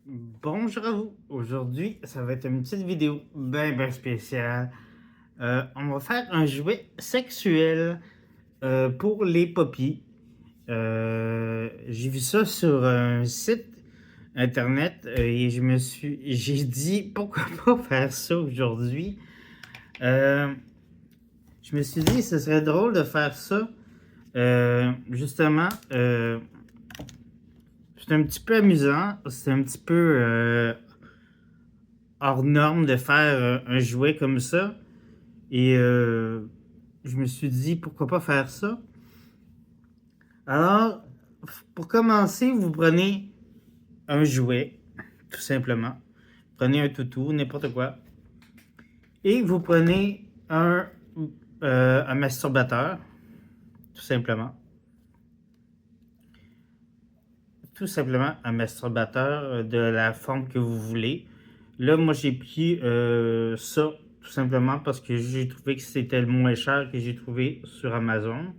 Bonjour à vous. Aujourd'hui, ça va être une petite vidéo bien spéciale. On va faire un jouet sexuel pour les poppies. J'ai vu ça sur un site internet et j'ai dit pourquoi pas faire ça aujourd'hui. Euh, je me suis dit ce serait drôle de faire ça. Justement, c'est un petit peu amusant, c'est un petit peu hors norme de faire un jouet comme ça. Et je me suis dit, pourquoi pas faire ça? Alors, pour commencer, vous prenez un jouet, tout simplement. Prenez un toutou, n'importe quoi. Et vous prenez un masturbateur, tout simplement. Tout simplement un masturbateur de la forme que vous voulez. Là, moi, j'ai pris ça, tout simplement parce que j'ai trouvé que c'était le moins cher que j'ai trouvé sur Amazon.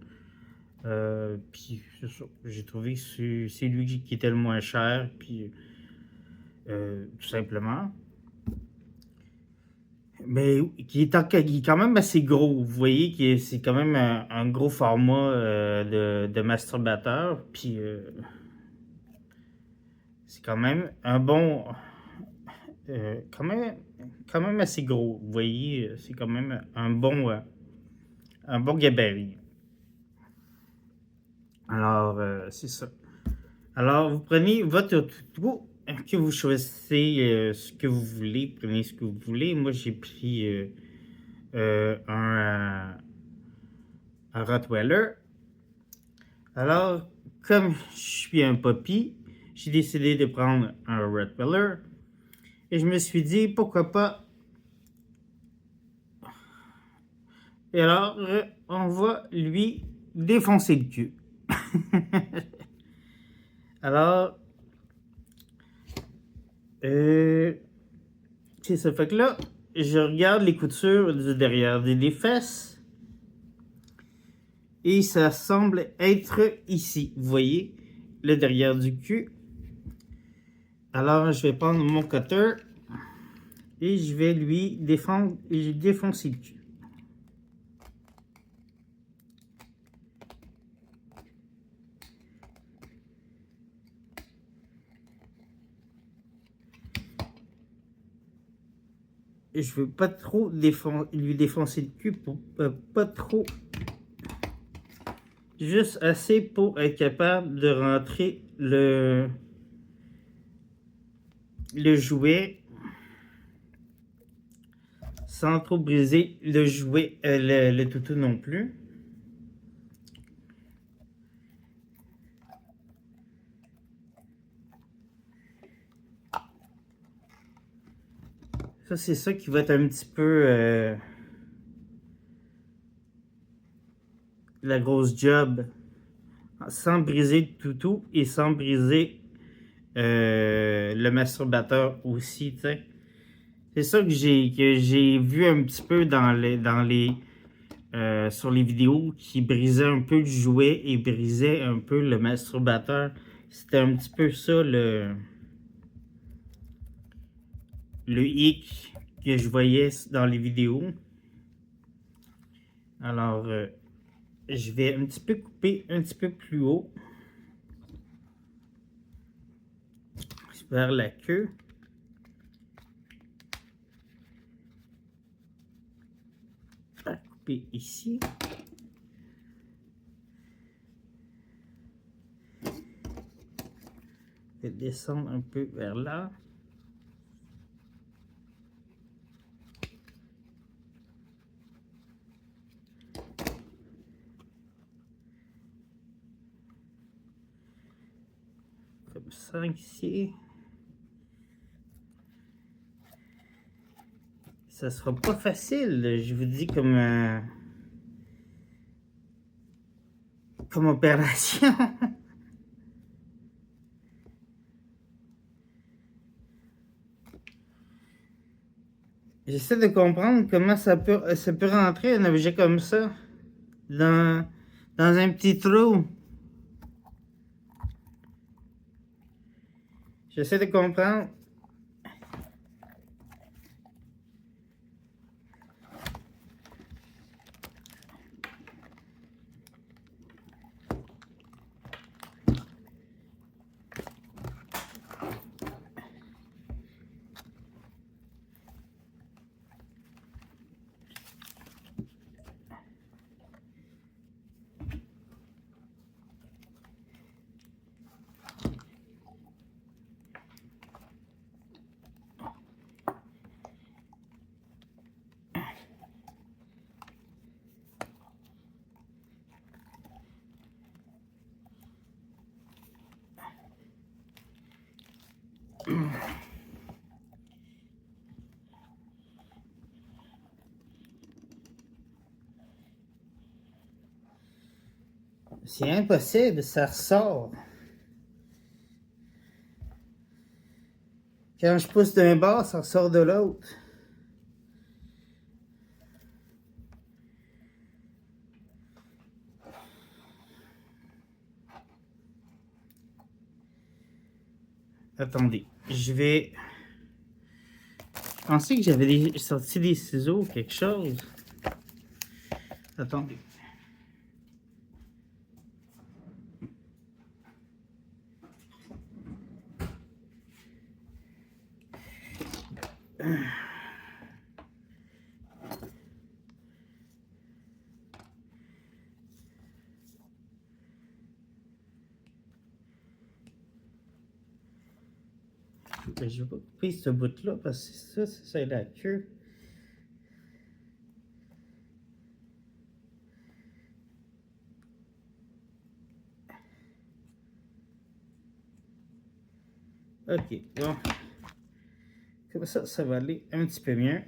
Puis, c'est ça, j'ai trouvé que c'est lui qui était le moins cher, puis tout simplement. Mais qui est quand même assez gros. Vous voyez que c'est quand même un gros format de masturbateur. Puis c'est quand même un bon. Quand même assez gros. Vous voyez, c'est quand même un bon gabarit. Alors, c'est ça. Alors, vous prenez votre toutou que vous choisissez ce que vous voulez. Prenez ce que vous voulez. Moi, j'ai pris un Rottweiler. Alors, comme je suis un poppy, j'ai décidé de prendre un Rottweiler. Et je me suis dit, pourquoi pas. Et alors, on va lui défoncer le cul. Alors, c'est ça. Fait que là, je regarde les coutures du derrière des fesses. Et ça semble être ici. Vous voyez, le derrière du cul. Alors, je vais prendre mon cutter et je vais lui défoncer le cul. Et je veux pas trop lui défoncer le cul pour pas trop. Juste assez pour être capable de rentrer le jouet sans trop briser le jouet, le toutou non plus. Ça, c'est ça qui va être un petit peu la grosse job. Sans briser le toutou et sans briser le masturbateur aussi, tu sais. C'est ça que j'ai vu un petit peu sur les vidéos qui brisaient un peu le jouet et brisaient un peu le masturbateur. C'était un petit peu ça le hic que je voyais dans les vidéos. Alors, je vais un petit peu couper un petit peu plus haut vers la queue. À couper ici. Je vais descendre un peu vers là. Comme ça ici. Ça sera pas facile, je vous dis, comme opération. J'essaie de comprendre comment ça peut rentrer un objet comme ça dans un petit trou. J'essaie de comprendre. C'est impossible, ça ressort. Quand je pousse d'un bord, ça ressort de l'autre. Attendez, je vais... Je pensais que j'avais sorti des ciseaux ou quelque chose. Attendez. Je vais pas couper ce bout-là parce que ça c'est la queue. Ok, bon. Comme ça va aller un petit peu mieux.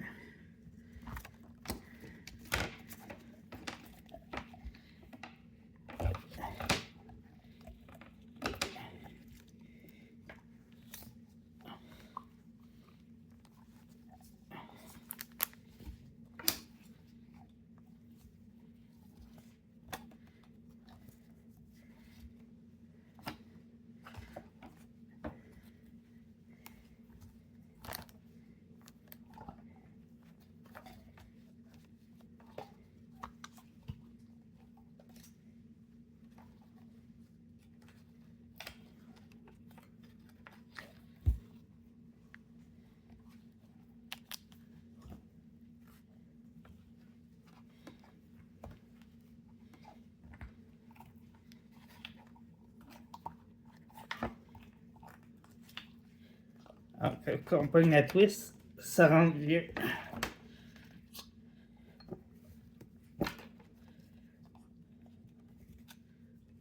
Quand on pogne la twist, ça rentre bien.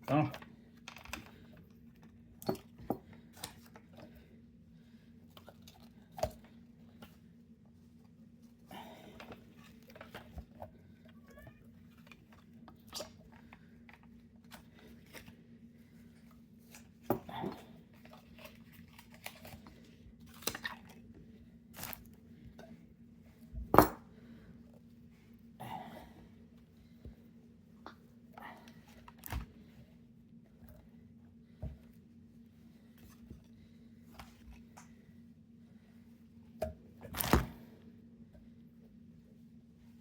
Bon.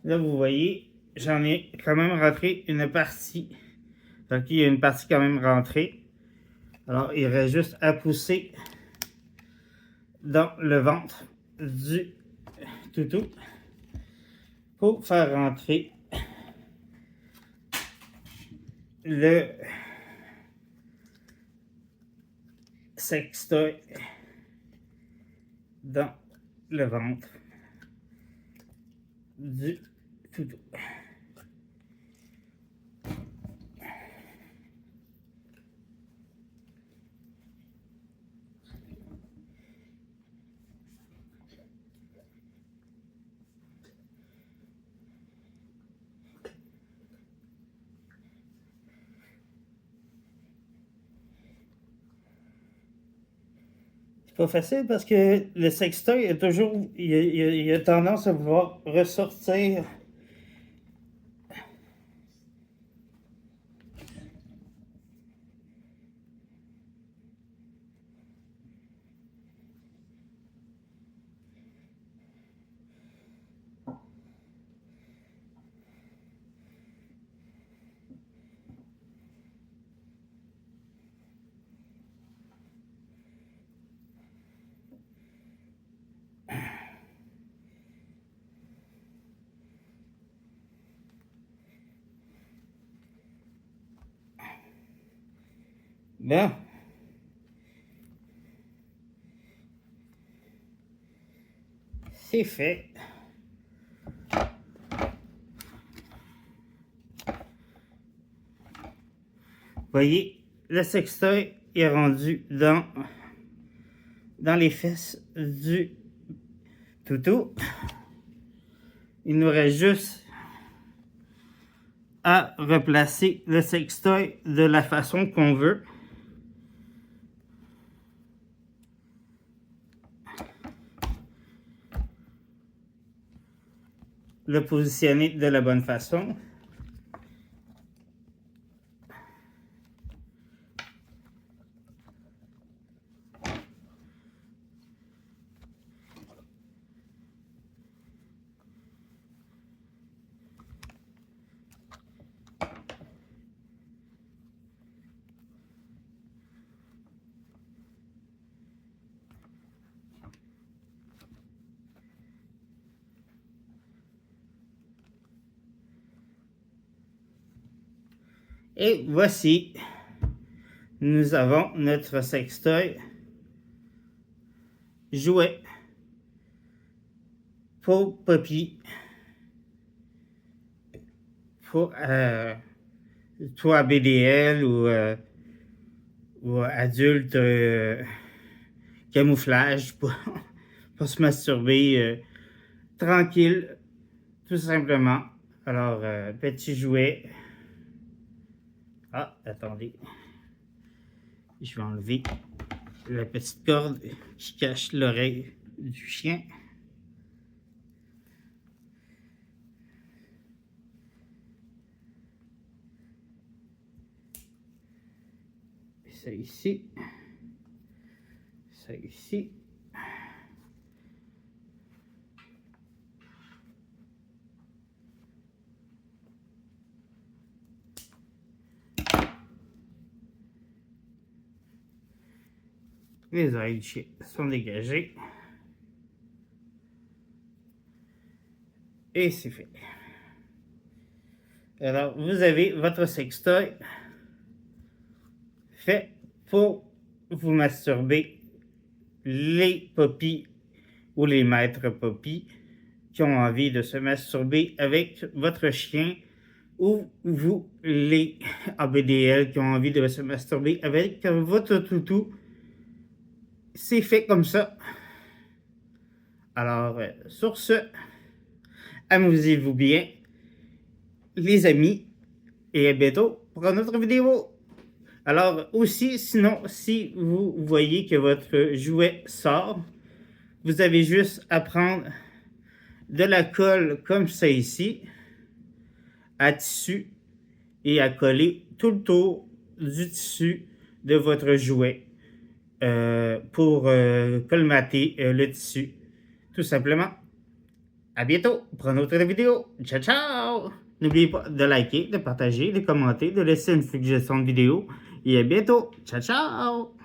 Là, vous voyez, j'en ai quand même rentré une partie. Donc, il y a une partie quand même rentrée. Alors, il reste juste à pousser dans le ventre du toutou pour faire rentrer le sextoy dans le ventre du toutou. C'est pas facile parce que le sextoy est toujours, il a tendance à vouloir ressortir. Bon. C'est fait. Voyez, le sextoy est rendu dans les fesses du toutou. Il nous reste juste à replacer le sextoy de la façon qu'on veut. Le positionner de la bonne façon. Et voici, nous avons notre sextoy jouet pour Poppy, pour toi BDL ou adulte camouflage pour se masturber tranquille, tout simplement. Alors, petit jouet. Ah, attendez. Je vais enlever la petite corde qui cache l'oreille du chien. Ça ici. Ça ici. Les oreilles du chien sont dégagées. Et c'est fait. Alors, vous avez votre sextoy fait pour vous masturber les poppies ou les maîtres poppies qui ont envie de se masturber avec votre chien ou vous, les ABDL qui ont envie de se masturber avec votre toutou. C'est fait comme ça. Alors, sur ce, amusez-vous bien, les amis, et à bientôt pour une autre vidéo. Alors, aussi, sinon, si vous voyez que votre jouet sort, vous avez juste à prendre de la colle comme ça ici, à tissu, et à coller tout le tour du tissu de votre jouet. Pour colmater le tissu, tout simplement. À bientôt pour une autre vidéo. Ciao, ciao! N'oubliez pas de liker, de partager, de commenter, de laisser une suggestion de vidéo. Et à bientôt. Ciao, ciao!